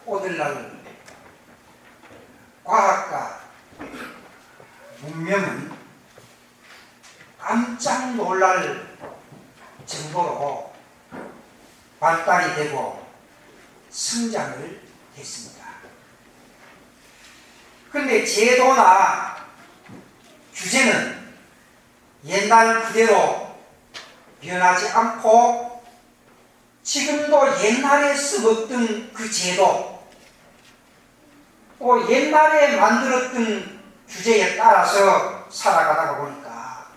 오늘날 과학과 문명은 깜짝 놀랄 정도로 발달이 되고 성장을 했습니다. 그런데 제도나 규제는 옛날 그대로 변하지 않고 지금도 옛날에 써먹던 그 제도 또 옛날에 만들었던 규제에 따라서 살아가다가 보니까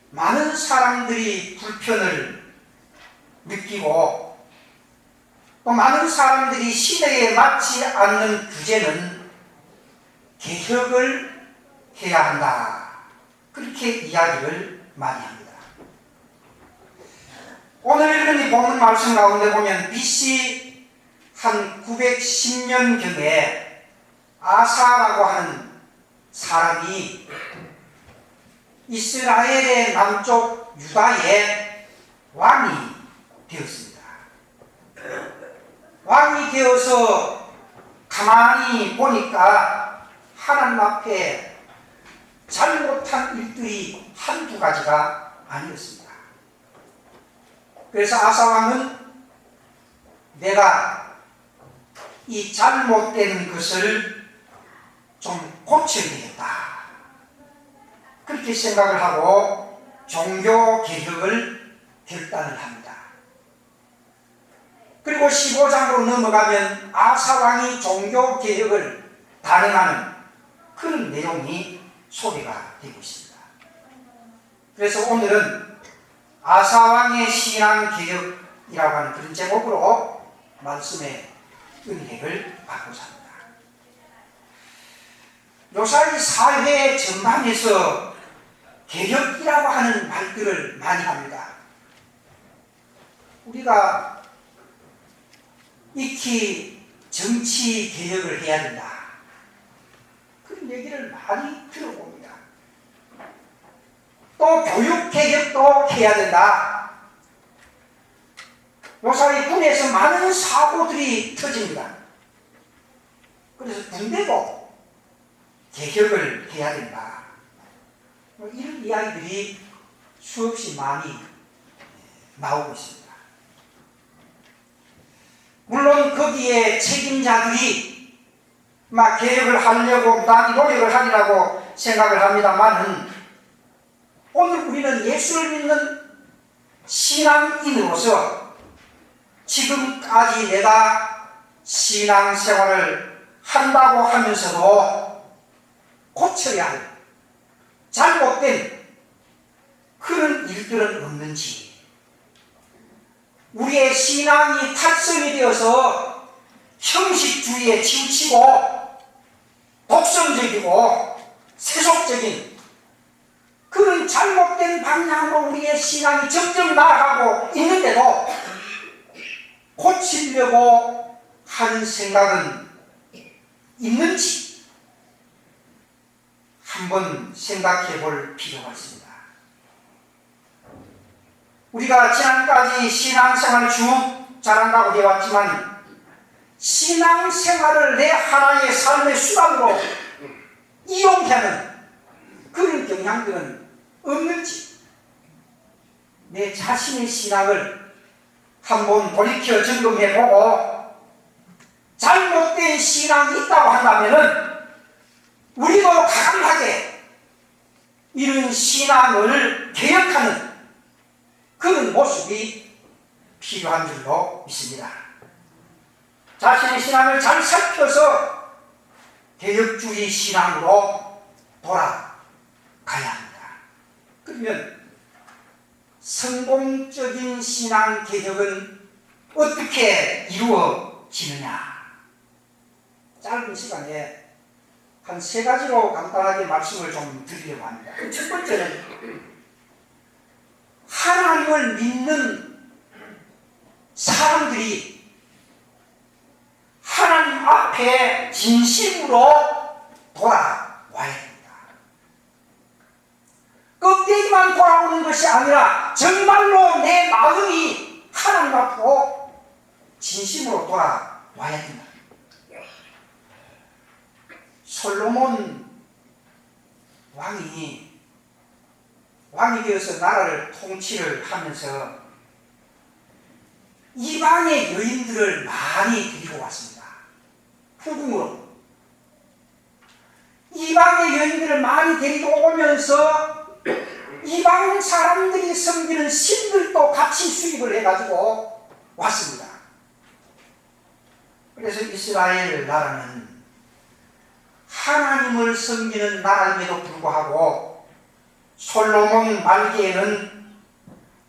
많은 사람들이 불편을 느끼고 또 많은 사람들이 시대에 맞지 않는 규제는 개혁을 해야 한다. 그렇게 이야기를 많이 합니다. 오늘 읽은 이 본문 말씀 가운데 보면 BC 한 910년경에 아사라고 하는 사람이 이스라엘의 남쪽 유다의 왕이 되었습니다. 왕이 되어서 가만히 보니까 하나님 앞에 잘못한 일들이 한두 가지가 아니었습니다. 그래서 아사왕은 내가 이 잘못된 것을 좀 고쳐야겠다. 그렇게 생각을 하고 종교 개혁을 결단을 합니다. 그리고 15장으로 넘어가면 아사왕이 종교 개혁을 단행하는 그런 내용이 소개가 되고 있습니다. 그래서 오늘은 아사왕의 신앙개혁이라고 하는 그런 제목으로 말씀의 은혜를 받고자 합니다. 요사이 사회 전반에서 개혁이라고 하는 말들을 많이 합니다. 우리가 익히 정치 개혁을 해야 된다. 그런 얘기를 많이 들어봅니다. 또 교육 개혁도 해야 된다. 요사이 군에서 많은 사고들이 터집니다. 그래서 군대도 개혁을 해야 된다. 이런 이야기들이 수없이 많이 나오고 있습니다. 물론 거기에 책임자들이 막 개혁을 하려고 많이 노력을 하리라고 생각을 합니다만은 오늘 우리는 예수를 믿는 신앙인으로서 지금까지 내가 신앙생활을 한다고 하면서도 고쳐야 할 잘못된 그런 일들은 없는지, 우리의 신앙이 탈선이 되어서 형식주의에 치우치고 독선적이고 세속적인 그런 잘못된 방향으로 우리의 신앙이 점점 나아가고 있는데도 고치려고 하는 생각은 있는지 한번 생각해 볼 필요가 있습니다. 우리가 지난까지 신앙생활을 쭉 잘한다고 해왔지만 신앙생활을 내 하나의 삶의 수단으로 이용하는 그런 경향들은 없는지 내 자신의 신앙을 한번 돌이켜 점검해보고 잘못된 신앙이 있다고 한다면은 우리도 가감하게 이런 신앙을 개혁하는 그런 모습이 필요한 줄로 믿습니다. 자신의 신앙을 잘 살펴서 개혁주의 신앙으로 돌아가야 합니다. 그러면 성공적인 신앙 개혁은 어떻게 이루어지느냐? 짧은 시간에 한 세 가지로 간단하게 말씀을 좀 드리려고 합니다. 첫 번째는 하나님을 믿는 사람들이 하나님 앞에 진심으로 돌아와야 됩니다. 껍데기만 돌아오는 것이 아니라 정말로 내 마음이 하나님 앞으로 진심으로 돌아와야 와야 된다. 솔로몬 왕이 되어서 나라를 통치를 하면서 이방의 여인들을 많이 데리고 왔습니다. 후궁으로. 이방의 여인들을 많이 데리고 오면서 이방 사람들이 섬기는 신들도 같이 수입을 해가지고 왔습니다. 그래서 이스라엘 나라는 하나님을 섬기는 나라임에도 불구하고 솔로몬 말기에는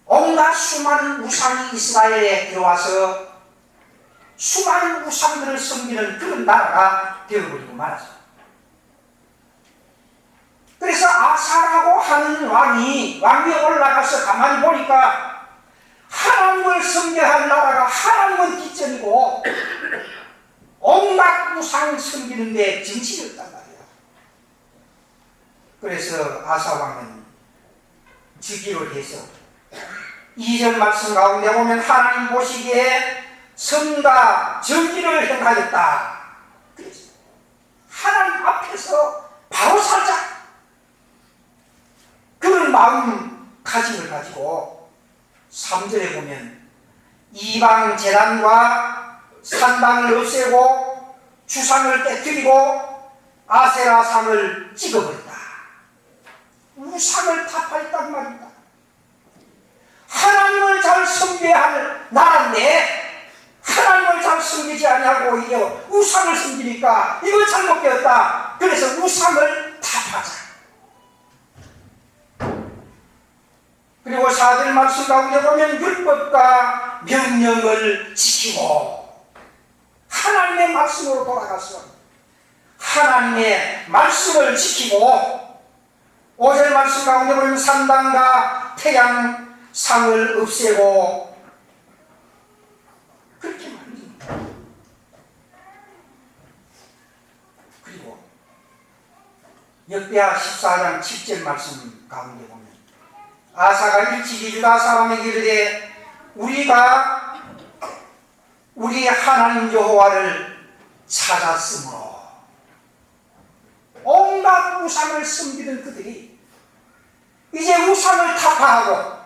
온갖 수많은 우상이 이스라엘에 들어와서 수많은 우상들을 섬기는 그런 나라가 되어버리고 말았어요. 그래서 아사라고 하는 왕이 올라가서 가만히 보니까 하나님을 섬겨야 할 나라가 하나님은 뒷전이고 온갖 우상 섬기는데 정신이 없단 말이에요. 그래서 아사왕은 즉위를 해서 2절 말씀 가운데 보면 하나님 보시기에 선과 정의를 행하였다. 하나님 앞에서 바로 살자. 그런 마음가짐을 가지고 3절에 보면 이방 제단과 산당을 없애고 주상을 깨뜨리고 아세라상을 찍어버렸다. 우상을 타파했단 말입니다. 하나님을 잘 섬겨야 할 나라인데 하나님을 잘 섬기지 아니하고 오히려 우상을 섬기니까 이거 잘못되었다. 그래서 우상을 타파하자. 그리고 4절 말씀 가운데 보면 율법과 명령을 지키고 하나님의 말씀으로 돌아가서 하나님의 말씀을 지키고 5절 말씀 가운데 보면 산당과 태양상을 없애고 그렇게 말입니다. 그리고 역대하 14장 7절 말씀 가운데 보면 아사가 일찍이 유다 사람에게 이르되 우리가 우리 하나님 여호와를 찾았으므로 온갖 우상을 섬기던 그들이 이제 우상을 타파하고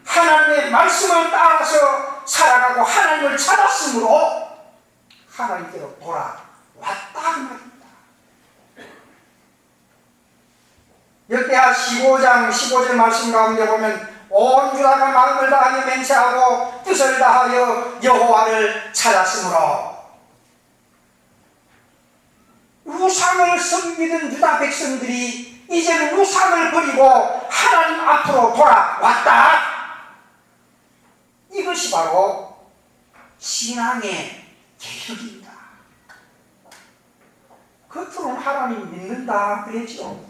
하나님의 말씀을 따라서 살아가고 하나님을 찾았으므로 하나님께로 돌아왔다 그 말입니다. 역대하 15장 15절 말씀 가운데 보면 온 유다가 마음을 다하여 맹세하고 뜻을 다하여 여호와를 찾았으므로 우상을 섬기는 유다 백성들이 이제는 우상을 버리고 하나님 앞으로 돌아왔다. 이것이 바로 신앙의 개혁입니다. 겉으로는 하나님 믿는다 그랬죠.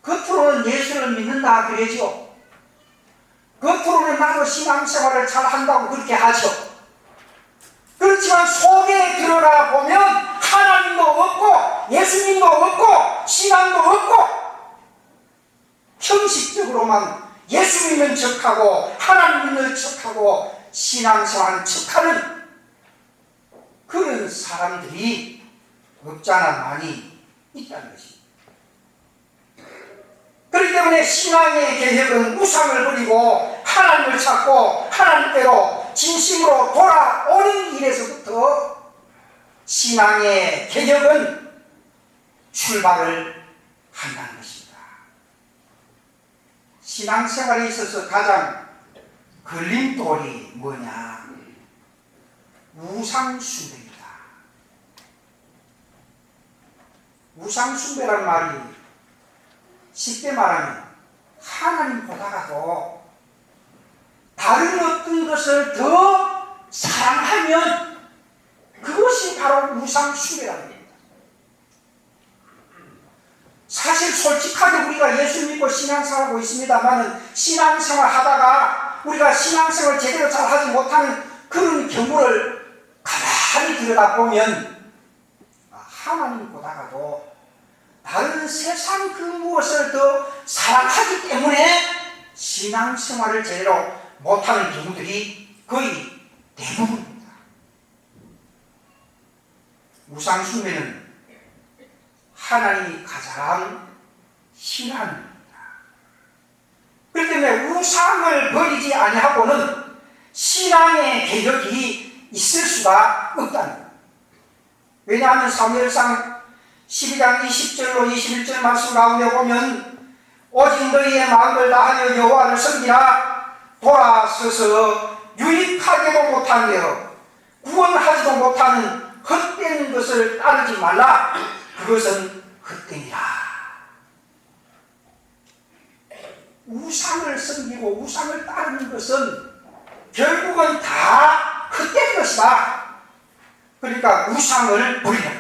겉으로는 예수를 믿는다 그러죠. 겉으로는 나도 신앙생활을 잘 한다고 그렇게 하죠. 그렇지만 속에 들어가 보면 하나님도 없고 예수님도 없고 신앙도 없고 형식적으로만 예수 믿는 척하고 하나님 믿는 척하고 신앙생활하는 척하는 그런 사람들이 없잖아 많이 있다는 것입니다. 그렇기 때문에 신앙의 개혁은 우상을 버리고 하나님을 찾고 하나님께로 진심으로 돌아오는 일에서부터 신앙의 개혁은 출발을 한다는 것입니다. 신앙생활에 있어서 가장 걸림돌이 뭐냐? 우상숭배입니다. 우상숭배란 말이 쉽게 말하면 하나님 보다가도 다른 어떤 것을 더 사랑하면 그것이 바로 우상숭배라는 겁니다. 사실 솔직하게 우리가 예수 믿고 신앙생활하고 있습니다만 신앙생활 하다가 우리가 신앙생활을 제대로 잘 하지 못하는 그런 경우를 가만히 들여다보면 하나님 보다가도 다른 세상 그 무엇을 더 사랑하기 때문에 신앙생활을 제대로 못하는 경우들이 거의 대부분입니다. 우상 숭배는 하나님이 가장 싫어하는 겁니다. 그렇기 때문에 우상을 버리지 아니하고는 신앙의 계력이 있을 수가 없다는 겁니다. 왜냐하면 사무엘상 12장 20절로 21절 말씀 가운데 보면 오직 너희의 마음을 다하여 여호와를 섬기라. 돌아서서 유익하지도 못하며 구원하지도 못하는 헛된 것을 따르지 말라. 그것은 헛되니라. 우상을 섬기고 우상을 따르는 것은 결국은 다 헛된 것이다. 그러니까 우상을 버리라.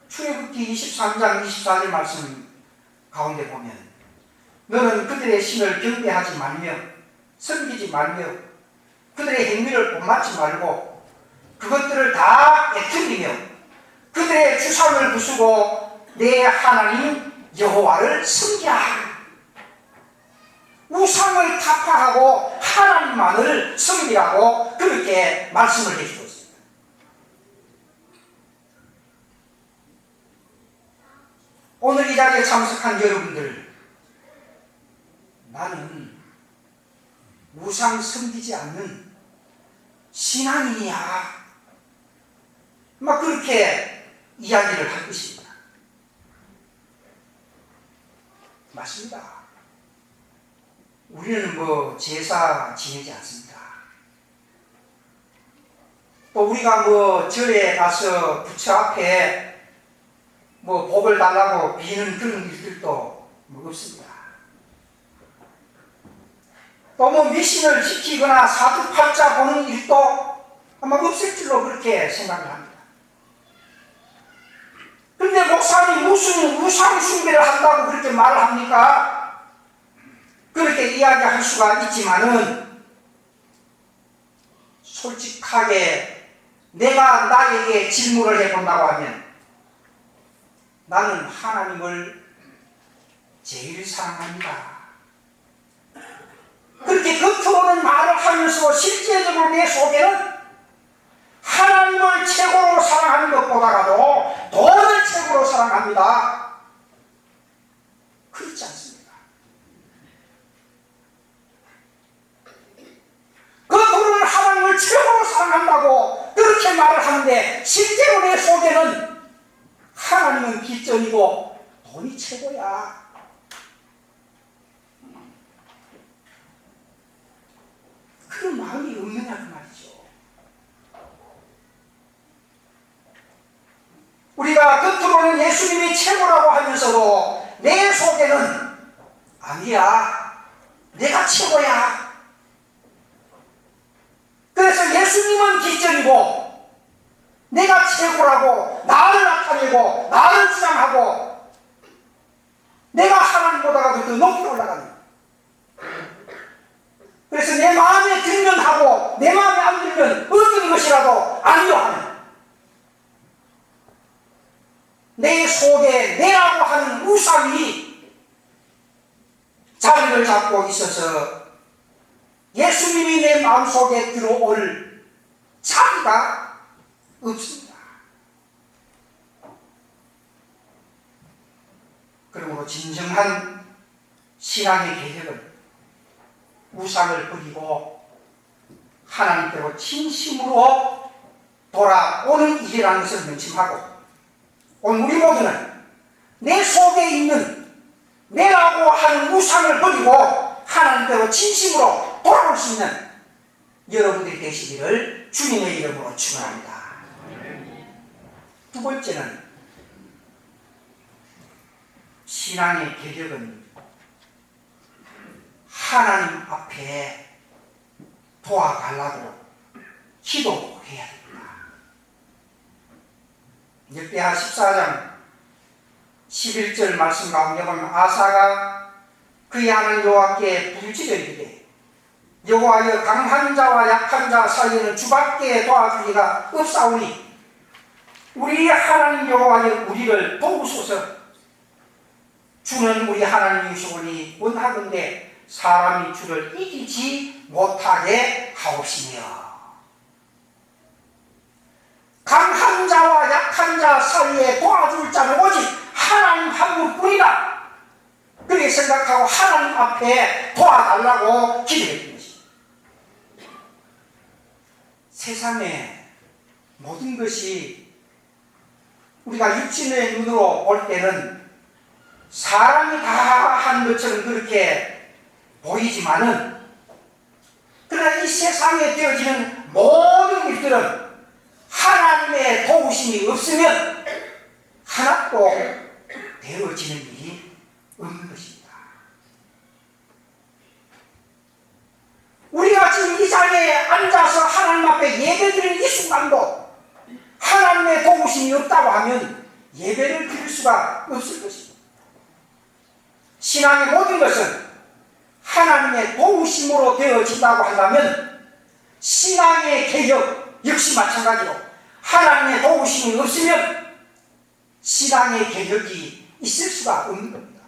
출애굽기 23장 24절 말씀 가운데 보면 너는 그들의 신을 경배하지 말며 섬기지 말며 그들의 행위를 본받지 말고 그것들을 다 애틀리며 그들의 주상을 부수고 내 하나님 여호와를 섬기라. 우상을 타파하고 하나님만을 섬기라고 그렇게 말씀을 해주고 있습니다. 오늘 이 자리에 참석한 여러분들, 나는 우상 섬기지 않는 신앙인이야. 막 그렇게 이야기를 할 것입니다. 맞습니다. 우리는 뭐 제사 지내지 않습니다. 또 우리가 뭐 절에 가서 부처 앞에 뭐 복을 달라고 비는 그런 일들도 뭐 없습니다. 또 뭐 미신을 지키거나 사주팔자 보는 일도 아마 없을 줄로 그렇게 생각을 합니다. 그런데 목사님 무슨 우상 숭배를 한다고 그렇게 말을 합니까? 그렇게 이야기할 수가 있지만은 솔직하게 내가 나에게 질문을 해본다고 하면 나는 하나님을 제일 사랑합니다. 그렇게 겉으로는 말을 하면서 실제적으로 내 속에는 하나님을 최고로 사랑하는 것보다도 돈을 최고로 사랑합니다. 그렇지 않습니다. 겉으로는 하나님을 최고로 사랑한다고 그렇게 말을 하는데 실제로 내 속에는 하나님은 뒷전이고 돈이 최고야. 그런 마음이 없느냐 그 말이죠. 우리가 겉으로는 예수님이 최고라고 하면서도 내 속에는 아니야, 내가 최고야. 그래서 예수님은 뒷전이고 내가 최고라고 나를 나타내고 나를 주장하고 내가 하나님보다도 더 높이 올라가는 거예요. 그래서 내 마음에 들면 하고 내 마음에 안 들면 어떤 것이라도 아니요 하는 내 속에 내라고 하는 우상이 자리를 잡고 있어서 예수님이 내 마음속에 들어올 자리가 없습니다. 그러므로 진정한 신앙의 계획은 우상을 버리고 하나님께로 진심으로 돌아오는 일이라는 것을 명심하고 오늘 우리 모두는 내 속에 있는 내라고 하는 우상을 버리고 하나님께로 진심으로 돌아올 수 있는 여러분들이 되시기를 주님의 이름으로 축원합니다. 두 번째는 신앙의 계력은 하나님 앞에 도와달라고 기도해야 됩니다. 역대하 14장 11절 말씀 가운데 보면 아사가 그의 하나님 여호와께 부르짖어 이르되 여호와여 강한 자와 약한 자 사이에는 주밖에 도와줄 이가 없사오니 우리 하나님 여호와여 우리를 도우소서. 주는 우리 하나님이시오니 원하건대 사람이 주를 이기지 못하게 하옵시며 강한 약한 자 사이에 도와줄 자는 오직 하나님 한 분뿐이다. 그렇게 생각하고 하나님 앞에 도와달라고 기도했던 것입니다. 세상에 모든 것이 우리가 육신의 눈으로 볼 때는 사람이 다 한 것처럼 그렇게 보이지만은, 그러나 이 세상에 되어지는 모든 일들은 하나님의 도우심이 없으면 하나도 되어지는 일이 없는 것입니다. 우리가 지금 이 자리에 앉아서 하나님 앞에 예배드리는 이 순간도 하나님의 도우심이 없다고 하면 예배를 드릴 수가 없을 것입니다. 신앙의 모든 것은 하나님의 도우심으로 되어진다고 한다면 신앙의 개혁 역시 마찬가지로 하나님의 도우심이 없으면 신앙의 개혁이 있을 수가 없는 겁니다.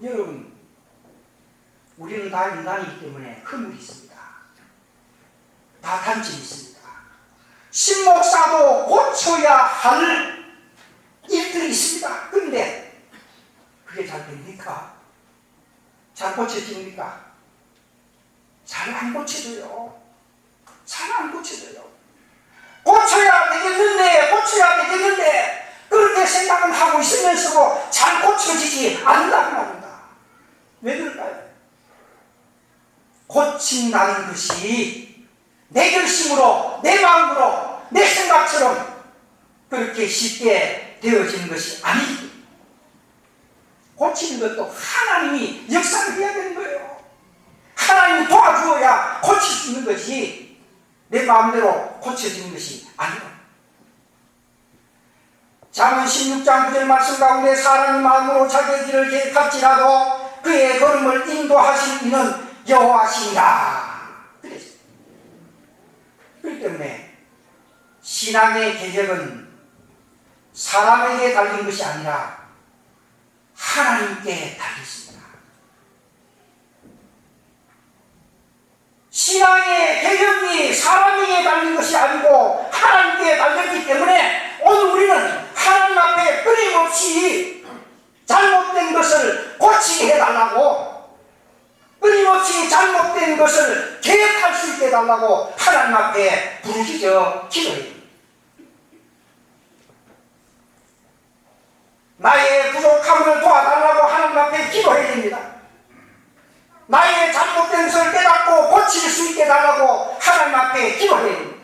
여러분, 우리는 다 인간이기 때문에 허물이 있습니다. 다 단점이 있습니다. 신목사도 고쳐야 할 일들이 있습니다. 그런데 그게 잘 됩니까? 잘 고쳐집니까? 잘 안 고쳐져요. 잘 안 고쳐져요. 고쳐야 되겠는데 그렇게 생각은 하고 있으면서도 잘 고쳐지지 않는다고 합니다. 왜 그럴까요? 고친다는 것이 내 결심으로, 내 마음으로, 내 생각처럼 그렇게 쉽게 되어지는 것이 아니기, 고치는 것도 하나님이 역사를 해야 되는 거예요. 하나님이 도와주어야 고칠 수 있는 것이 내 마음대로 고쳐지는 것이 아니고. 잠언 16장 9절 말씀 가운데 사람이 마음으로 자기의 길을 계획할지라도 그의 걸음을 인도하실 이는 여호와시니라. 그랬어요. 그렇기 때문에 신앙의 계획은 사람에게 달린 것이 아니라 하나님께 달렸습니다. 신앙의 개혁이 사람에게 달린 것이 아니고 하나님께 달렸기 때문에 오늘 우리는 하나님 앞에 끊임없이 잘못된 것을 고치게 해달라고, 끊임없이 잘못된 것을 개혁할 수 있게 해달라고 하나님 앞에 부르짖어 기도해요. 나의 부족함을 도와달라고 하나님 앞에 기도해야 됩니다. 나의 잘못된 것을 깨닫고 고칠 수 있게 해달라고 하나님 앞에 기도해야 됩니다.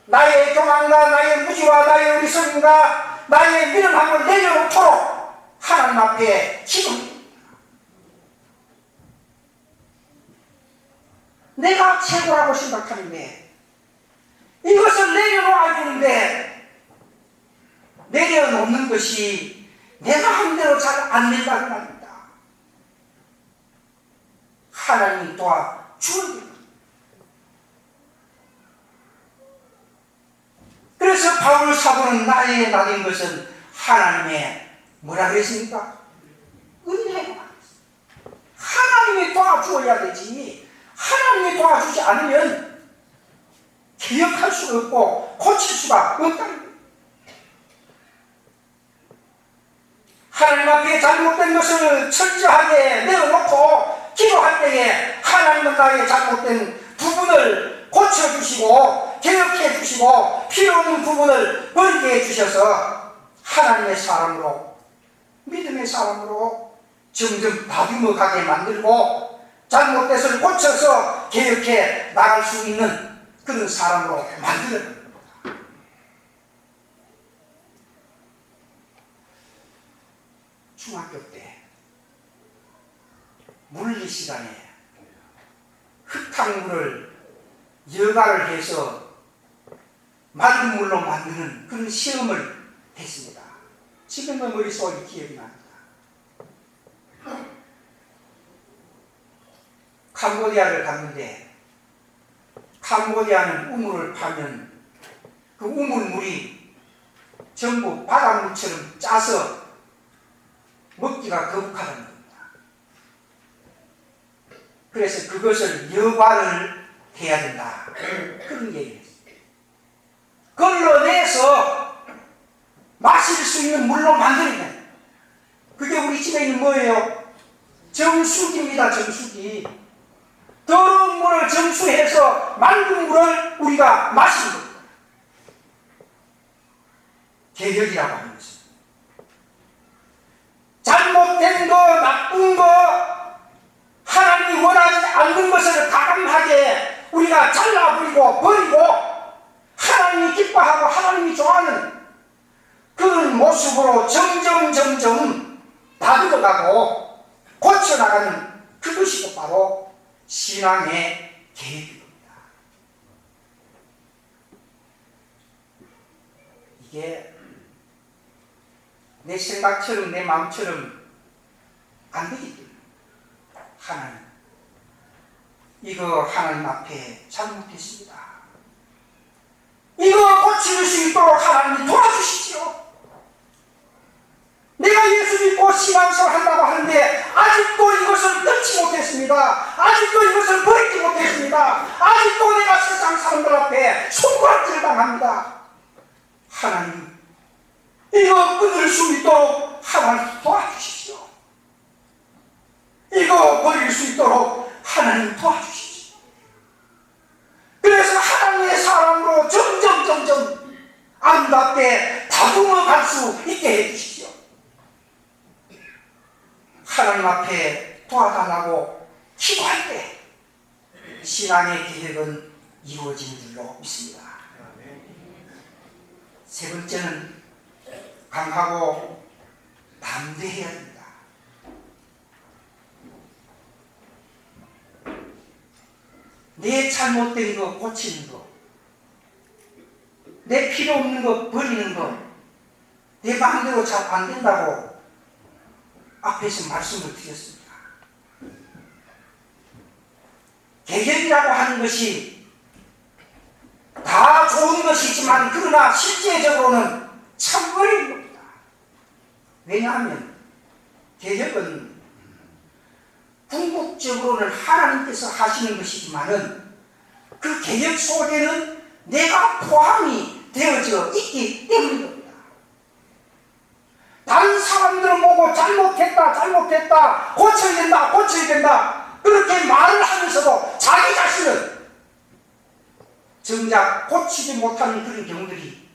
나의 교만과 나의 무지와 나의 어리석음과 나의 미련함을 내려놓도록 하나님 앞에 기도해야 됩니다. 내가 최고라고 생각하는데 이것을 내려놓아야 되는데 내려놓는 것이 내가 한 대로 잘 안 된다는 말입니다. 하나님이 도와주어야 됩니다. 그래서 바울 사도는 나의 나된 것은 하나님의 뭐라 그랬습니까? 은혜가 하나님이 도와주어야 되지, 하나님이 도와주지 않으면 기억할 수가 없고 고칠 수가 없다는 거예요. 하나님 앞에 잘못된 것을 철저하게 내어놓고 기도할 때에 하나님은 나의 잘못된 부분을 고쳐주시고 개혁해 주시고 필요 없는 부분을 버리게 해주셔서 하나님의 사람으로, 믿음의 사람으로 점점 다듬어 가게 만들고 잘못된 것을 고쳐서 개혁해 나갈 수 있는 그런 사람으로 만드는 겁니다. 중학교 때 물리 시간에 흙탕물을 여과를 해서 맑은 물로 만드는 그런 시험을 했습니다. 지금은 머릿속에 기억이 납니다. 캄보디아를 갔는데 캄보디아는 우물을 파면 그 우물물이 전부 바닷물처럼 짜서 먹기가 거북하다는 겁니다. 그래서 그것을 여과를 해야 된다, 그런 얘기를 했습니다. 걸러내서 마실 수 있는 물로 만들면 그게 우리 집에 있는 뭐예요? 정수기입니다. 정수기. 더러운 물을 정수해서 만든 물을 우리가 마시는 겁니다. 개혁이라고 하는 것입니다. 잘못된 거, 나쁜 거, 하나님이 원하지 않는 것을 가감하게 우리가 잘라버리고 버리고 하나님이 기뻐하고 하나님이 좋아하는 그런 모습으로 점점 다듬어가고 고쳐나가는 그것이 바로 신앙의 계획입니다. 이게 내 생각처럼 내 마음처럼 안 되기 때문에 하나님, 이거 하나님 앞에 잘못했습니다. 이거 고칠 수 있도록 하나님이 도와주시지요. 내가 예수 믿고 신앙생활 한다고 하는데 아직도 이것을 끊지 못했습니다. 아직도 이것을 버리지 못했습니다. 아직도 내가 세상 사람들 앞에 손가락질을 당합니다. 하나님, 이거 끊을 수 있도록 하나님 도와주십시오. 이거 버릴 수 있도록 하나님 도와주십시오. 그래서 하나님의 사람으로 점점 아름답게 다듬어 갈 수 있게 해주십시오. 하나님 앞에 도와달라고 기도할 때 신앙의 계획은 이루어지는 줄로 믿습니다. 세 번째는 강하고 담대해야 됩니다. 내 잘못된 거 고치는 거, 내 필요 없는 거 버리는 거, 내 마음대로 잘 안 된다고 앞에서 말씀을 드렸습니다. 개혁이라고 하는 것이 다 좋은 것이지만 그러나 실제적으로는 참 어려운 겁니다. 왜냐하면 개혁은 궁극적으로는 하나님께서 하시는 것이지만은 그 개혁 속에는 내가 포함이 되어져 있기 때문입니다. 다른 사람들은 보고 잘못했다, 고쳐야 된다 그렇게 말을 하면서도 자기 자신은 정작 고치지 못하는 그런 경우들이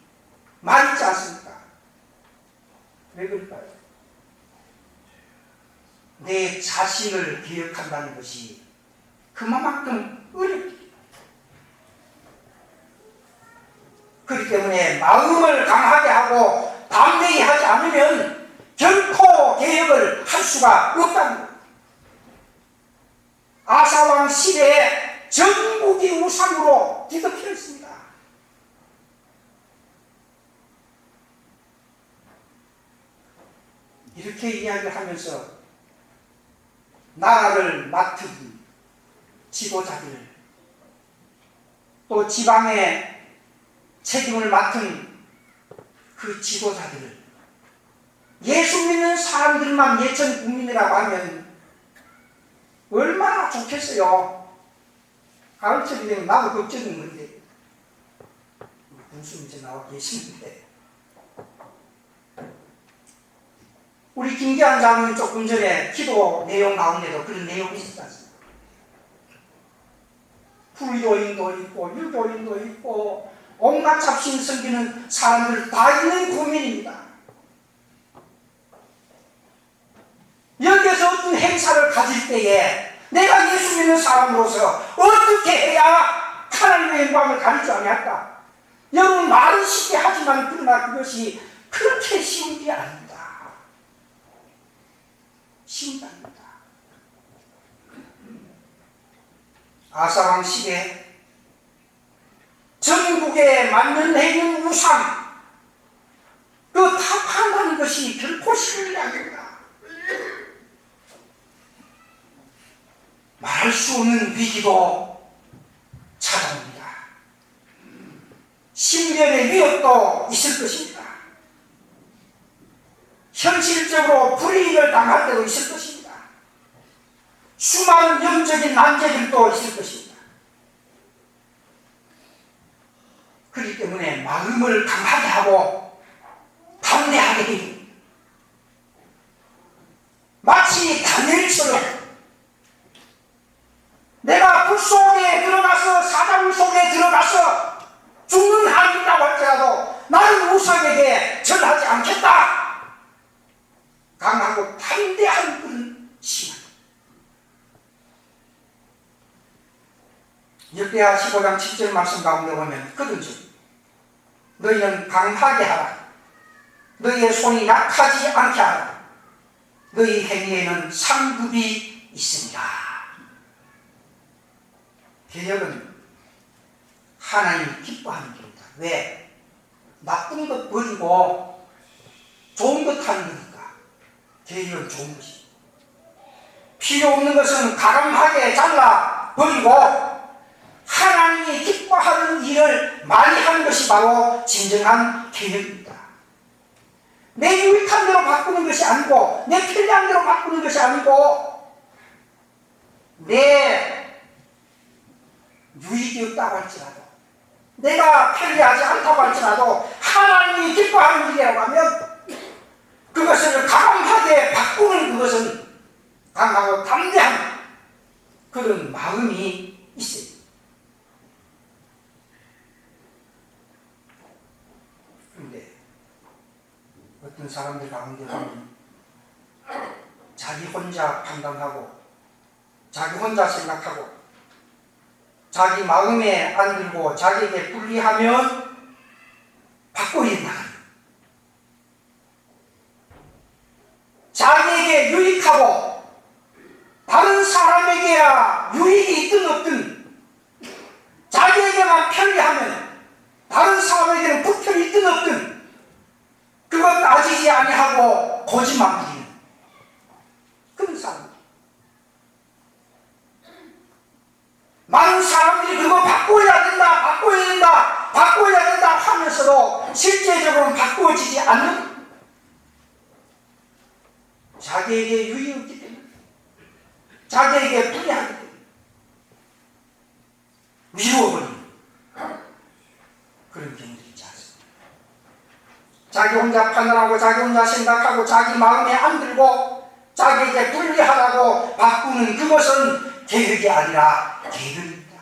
많이 있지 않습니까? 왜 그럴까요? 내 자신을 기억한다는 것이 그만큼 어렵다. 그렇기 때문에 마음을 강하게 하고 담대히 하지 않으면 결코 개혁을 할 수가 없다는 겁니다. 아사왕 시대에 전국이 우상으로 뒤덮여 있습니다. 이렇게 이야기를 하면서 나라를 맡은 지도자들, 또 지방의 책임을 맡은 그 지도자들을 예수 믿는 사람들만 예천 국민이라고 하면 얼마나 좋겠어요. 가을철이 되면 나도 걱정인 건데 군수 이제 나와 계시는데 우리 김기환 장로님 조금 전에 기도 내용 가운데도 그런 내용이 있지 않습니까? 불교인도 있고 유교인도 있고 온갖 잡신 섬기는 사람들 다 있는 국민입니다. 여기에서 어떤 행사를 가질 때에 내가 예수 믿는 사람으로서 어떻게 해야 하나님의 영광을 가릴 줄 아냐까? 여러분 말은 쉽게 하지만 그러나 그것이 그렇게 쉬운 게 아닙니다. 쉬운 게 아닙니다. 아사왕 시대 전국에 만연해있는 우상 그 타파한다는 것이 결코 쉬운 게 아닙니다. 말할 수 없는 위기도 찾아옵니다. 신변의 위협도 있을 것입니다. 현실적으로 불이익을 당할 때도 있을 것입니다. 수많은 영적인 난제들도 있을 것입니다. 그렇기 때문에 마음을 강하게 하고 담대하게 해요. 마치 다니엘처럼 내가 불 속에 들어가서 사자굴 속에 들어가서 죽는 한이 있다고 할지라도 나는 우상에게 절하지 않겠다. 강하고 담대한 그런 신앙. 역대하 15장 7절 말씀 가운데 보면 그런즉 너희는 강하게 하라. 너희의 손이 약하지 않게 하라. 너희 행위에는 상급이 있습니다. 개혁은 하나님이 기뻐하는 길입니다. 왜? 나쁜 것 버리고 좋은 것 하는 거니까. 개혁은 좋은 것입니다. 필요 없는 것은 가감하게 잘라 버리고 하나님이 기뻐하는 일을 많이 하는 것이 바로 진정한 개혁입니다. 내 유익한 대로 바꾸는 것이 아니고 내 편리한 대로 바꾸는 것이 아니고 내 유익이 없다고 할지라도 내가 편리하지 않다고 할지라도 하나님이 기뻐하는 일이라고 하면 그것을 강하게 바꾸는 그것은 강하고 담대한 그런 마음이 있어요. 그런데 어떤 사람들 가운데 보면 자기 혼자 판단하고 자기 혼자 생각하고 자기 마음에 안 들고 자기에게 불리하면 바꿔야 한다. 자기에게 유익하고 다른 사람에게야 유익이 있든 없든 자기에게만 편리하면 다른 사람에게는 불편이 있든 없든 그것 따지지 아니하고 고집만 부리는 그런 사람. 많은 사람들이 그거 바꿔야 된다, 바꿔야 된다, 바꿔야 된다 하면서도 실제적으로는 바꾸어지지 않는 자기에게 유익이 없기 때문에 자기에게 불리하기 때문에 미루어버리는 그런 경우들이 있지 않습니까? 자기 혼자 판단하고 자기 혼자 생각하고 자기 마음에 안 들고 자기에게 불리하다고 바꾸는 그것은 계획이 아니라 계획입니다.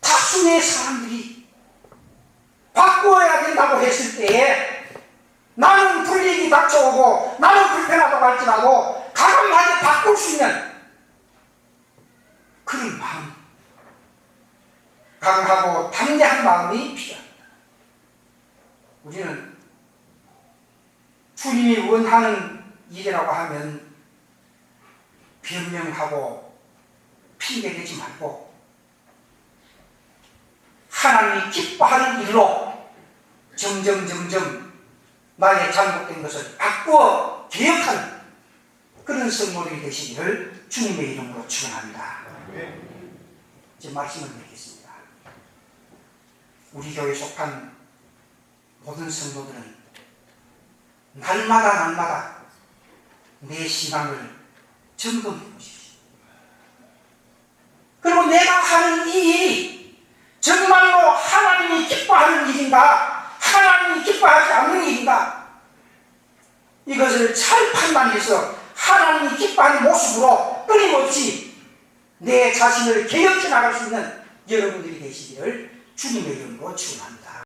다수의 사람들이 바꾸어야 된다고 했을 때에 나는 불이익이 닥쳐오고 나는 불편하다고 할지라도 가감하게 바꿀 수 있는 그런 마음, 강하고 담대한 마음이 필요합니다. 우리는 주님이 원하는 일이라고 하면 변명하고 핑계대지 말고 하나님이 기뻐하는 일로 점점 나의 잘못된 것을 바꾸어 개혁하는 그런 성도들이 되시기를 주님의 이름으로 축원합니다. 이제 말씀을 드리겠습니다. 우리 교회에 속한 모든 성도들은 날마다 내 신앙을 점검해 보십시오. 그리고 내가 하는 이 일이 정말로 하나님이 기뻐하는 일인가, 하나님이 기뻐하지 않는 일인가, 이것을 잘 판단해서 하나님이 기뻐하는 모습으로 끊임없이 내 자신을 개혁해 나갈 수 있는 여러분들이 되시기를 주님의 이름으로 축원합니다.